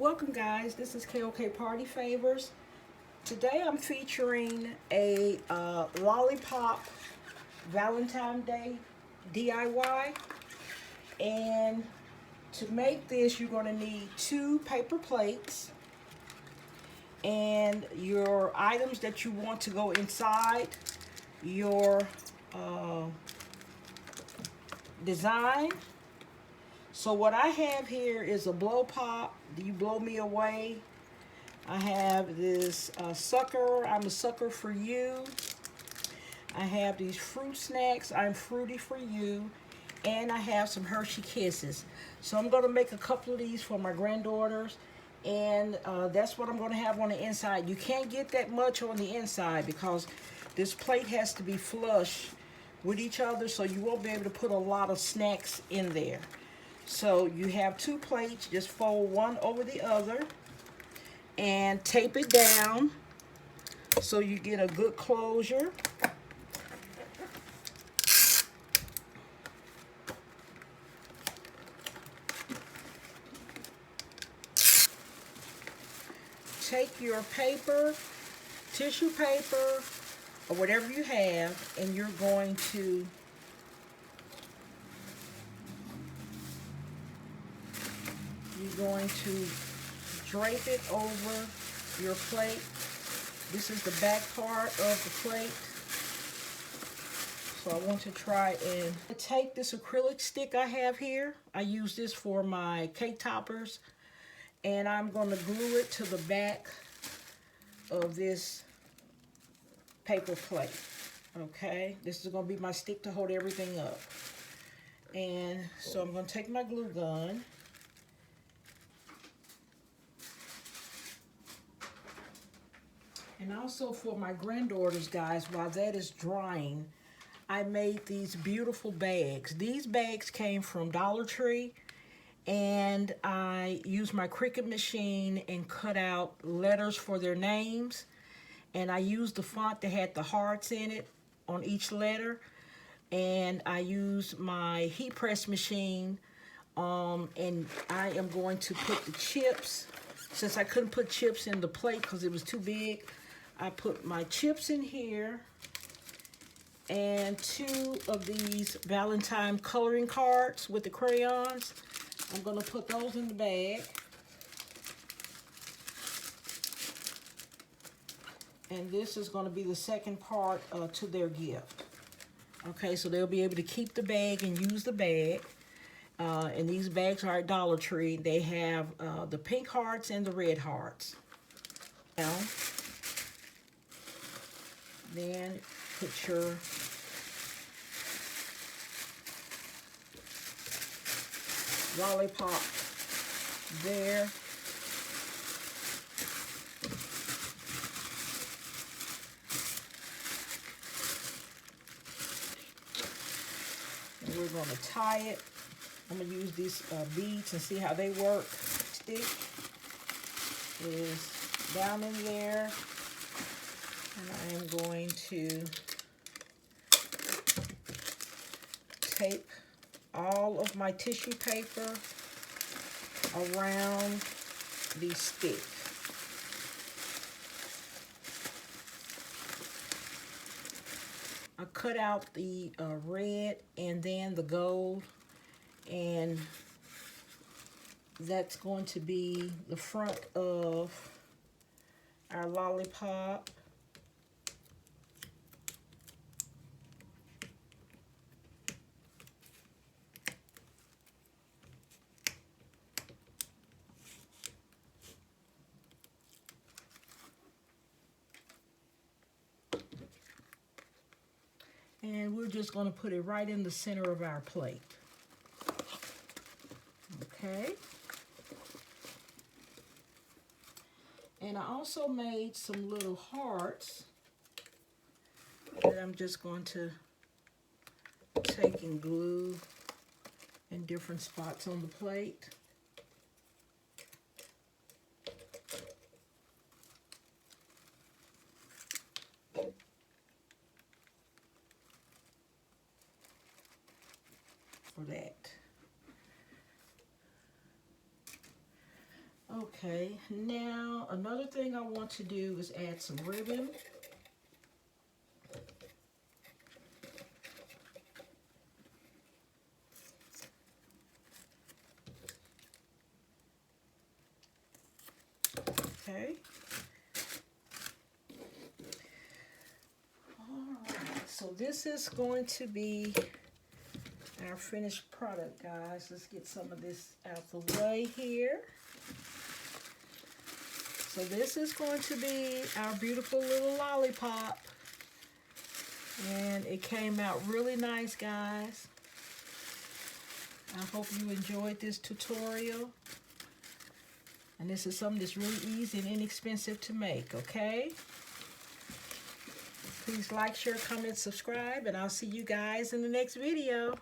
Welcome guys, this is KOK Party Favors. Today I'm featuring a Lollipop Valentine's Day DIY. And to make this, you're going to need 2 paper plates and your items that you want to go inside your design. So what I have here is a blow pop. Do you blow me away? I have this sucker. I'm a sucker for you. I have these fruit snacks. I'm fruity for you. And I have some Hershey Kisses. So I'm going to make a couple of these for my granddaughters. And that's what I'm going to have on the inside. You can't get that much on the inside because this plate has to be flush with each other, so you won't be able to put a lot of snacks in there. So you have 2 plates, just fold one over the other and tape it down so you get a good closure. Take your paper, tissue paper, or whatever you have, and you're going to drape it over your plate. This is the back part of the plate. So I want to try and take this acrylic stick I have here. I use this for my cake toppers. And I'm going to glue it to the back of this paper plate. Okay, this is going to be my stick to hold everything up. And so I'm going to take my glue gun. And also for my granddaughters, guys, while that is drying, I made these beautiful bags. These bags came from Dollar Tree. And I used my Cricut machine and cut out letters for their names. And I used the font that had the hearts in it on each letter. And I used my heat press machine. And I am going to put the chips. Since I couldn't put chips in the plate because it was too big, I put my chips in here. And 2 of these Valentine coloring cards with the crayons. I'm going to put those in the bag. And this is going to be the second part to their gift. Okay, so they'll be able to keep the bag and use the bag. And these bags are at Dollar Tree. They have the pink hearts and the red hearts. Now, then put your Lollipop there. And we're going to tie it. I'm going to use these beads and see how they work. Stick is down in there. And I am going to tape all of my tissue paper around the stick. I cut out the red and then the gold, and that's going to be the front of our lollipop. And we're just going to put it right in the center of our plate. Okay. And I also made some little hearts that I'm just going to take and glue in different spots on the plate. For that. Okay, now another thing I want to do is add some ribbon. Okay. Alright, so this is going to be our finished product, guys. Let's get some of this out the way here. So this is going to be our beautiful little lollipop. And it came out really nice, guys. I hope you enjoyed this tutorial. And this is something that's really easy and inexpensive to make, okay? Please like, share, comment, subscribe, and I'll see you guys in the next video.